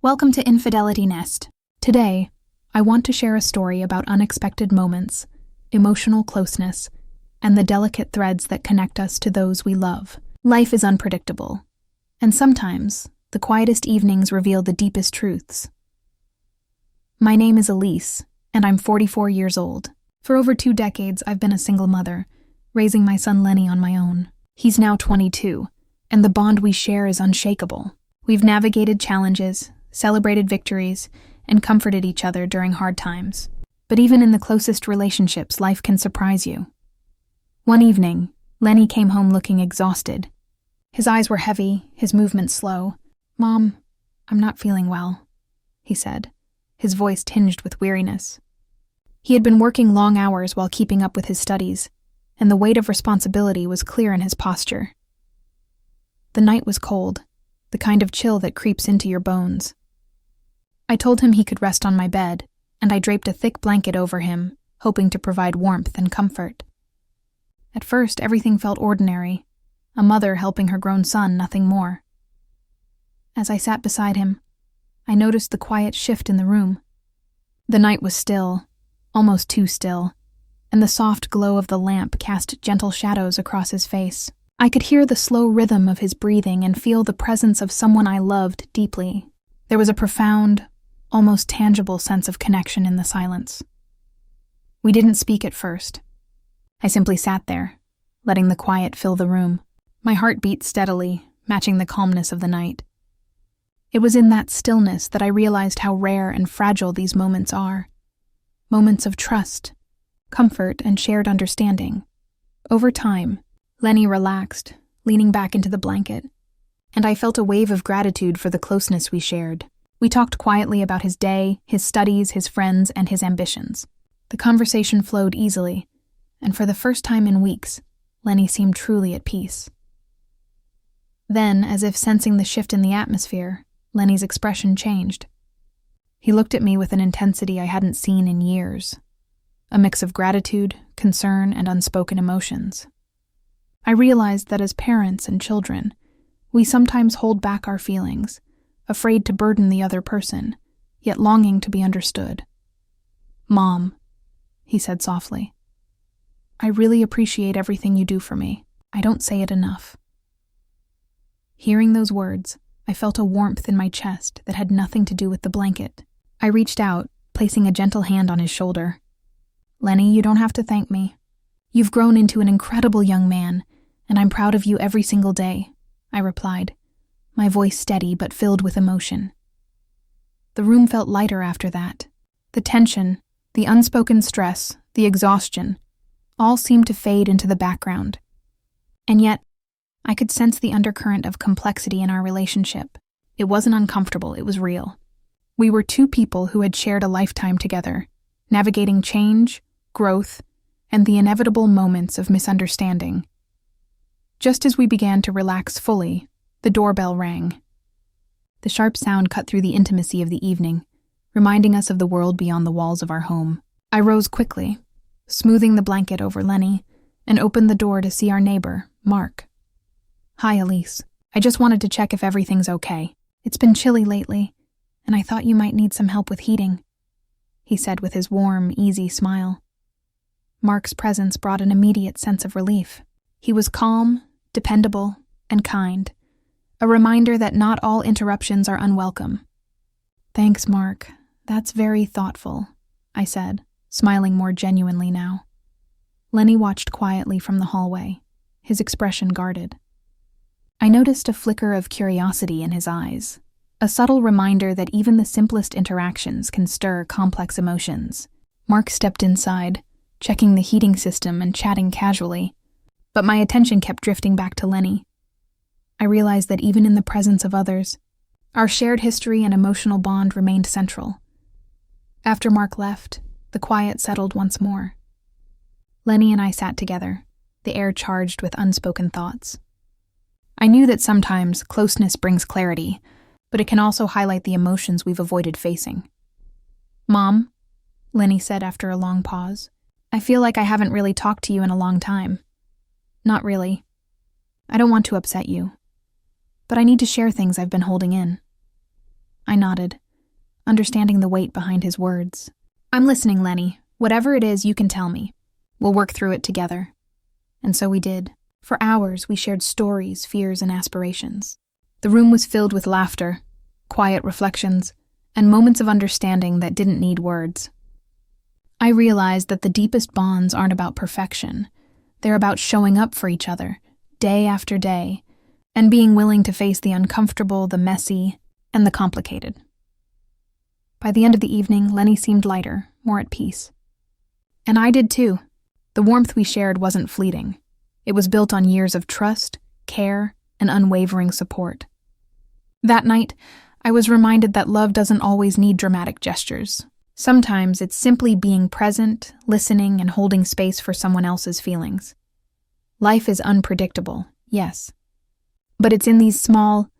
Welcome to Infidelity Nest. Today, I want to share a story about unexpected moments, emotional closeness, and the delicate threads that connect us to those we love. Life is unpredictable, and sometimes the quietest evenings reveal the deepest truths. My name is Elise, and I'm 44 years old. For over 2 decades, I've been a single mother, raising my son Lenny on my own. He's now 22, and the bond we share is unshakable. We've navigated challenges, celebrated victories, and comforted each other during hard times. But even in the closest relationships, life can surprise you. One evening, Lenny came home looking exhausted. His eyes were heavy, his movements slow. "Mom, I'm not feeling well," he said, his voice tinged with weariness. He had been working long hours while keeping up with his studies, and the weight of responsibility was clear in his posture. The night was cold, the kind of chill that creeps into your bones. I told him he could rest on my bed, and I draped a thick blanket over him, hoping to provide warmth and comfort. At first, everything felt ordinary, a mother helping her grown son, nothing more. As I sat beside him, I noticed the quiet shift in the room. The night was still, almost too still, and the soft glow of the lamp cast gentle shadows across his face. I could hear the slow rhythm of his breathing and feel the presence of someone I loved deeply. There was a profound, almost tangible sense of connection in the silence. We didn't speak at first. I simply sat there, letting the quiet fill the room. My heart beat steadily, matching the calmness of the night. It was in that stillness that I realized how rare and fragile these moments are. Moments of trust, comfort, and shared understanding. Over time, Lenny relaxed, leaning back into the blanket, and I felt a wave of gratitude for the closeness we shared. We talked quietly about his day, his studies, his friends, and his ambitions. The conversation flowed easily, and for the first time in weeks, Lenny seemed truly at peace. Then, as if sensing the shift in the atmosphere, Lenny's expression changed. He looked at me with an intensity I hadn't seen in years, a mix of gratitude, concern, and unspoken emotions. I realized that as parents and children, we sometimes hold back our feelings, afraid to burden the other person, yet longing to be understood. "Mom," he said softly, "I really appreciate everything you do for me. I don't say it enough." Hearing those words, I felt a warmth in my chest that had nothing to do with the blanket. I reached out, placing a gentle hand on his shoulder. "Lenny, you don't have to thank me. You've grown into an incredible young man, and I'm proud of you every single day," I replied, my voice steady but filled with emotion. The room felt lighter after that. The tension, the unspoken stress, the exhaustion, all seemed to fade into the background. And yet, I could sense the undercurrent of complexity in our relationship. It wasn't uncomfortable, it was real. We were 2 people who had shared a lifetime together, navigating change, growth, and the inevitable moments of misunderstanding. Just as we began to relax fully, the doorbell rang. The sharp sound cut through the intimacy of the evening, reminding us of the world beyond the walls of our home. I rose quickly, smoothing the blanket over Lenny, and opened the door to see our neighbor, Mark. "Hi, Elise. I just wanted to check if everything's okay. It's been chilly lately, and I thought you might need some help with heating," he said with his warm, easy smile. Mark's presence brought an immediate sense of relief. He was calm, dependable, and kind, a reminder that not all interruptions are unwelcome. "Thanks, Mark. That's very thoughtful," I said, smiling more genuinely now. Lenny watched quietly from the hallway, his expression guarded. I noticed a flicker of curiosity in his eyes, a subtle reminder that even the simplest interactions can stir complex emotions. Mark stepped inside, checking the heating system and chatting casually, but my attention kept drifting back to Lenny. I realized that even in the presence of others, our shared history and emotional bond remained central. After Mark left, the quiet settled once more. Lenny and I sat together, the air charged with unspoken thoughts. I knew that sometimes closeness brings clarity, but it can also highlight the emotions we've avoided facing. "Mom," Lenny said after a long pause, "I feel like I haven't really talked to you in a long time." "Not really. I don't want to upset you, but I need to share things I've been holding in." I nodded, understanding the weight behind his words. I'm listening, Lenny. Whatever it is, you can tell me. We'll work through it together. And so we did. For hours, we shared stories, fears, and aspirations. The room was filled with laughter, quiet reflections, and moments of understanding that didn't need words. I realized that the deepest bonds aren't about perfection. They're about showing up for each other, day after day, and being willing to face the uncomfortable, the messy, and the complicated. By the end of the evening, Lenny seemed lighter, more at peace. And I did too. The warmth we shared wasn't fleeting. It was built on years of trust, care, and unwavering support. That night, I was reminded that love doesn't always need dramatic gestures. Sometimes it's simply being present, listening, and holding space for someone else's feelings. Life is unpredictable, yes. But it's in these small,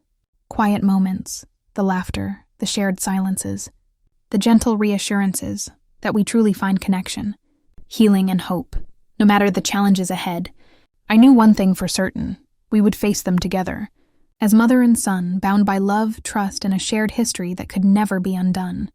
quiet moments, the laughter, the shared silences, the gentle reassurances, that we truly find connection, healing, and hope. No matter the challenges ahead, I knew one thing for certain: we would face them together, as mother and son, bound by love, trust, and a shared history that could never be undone.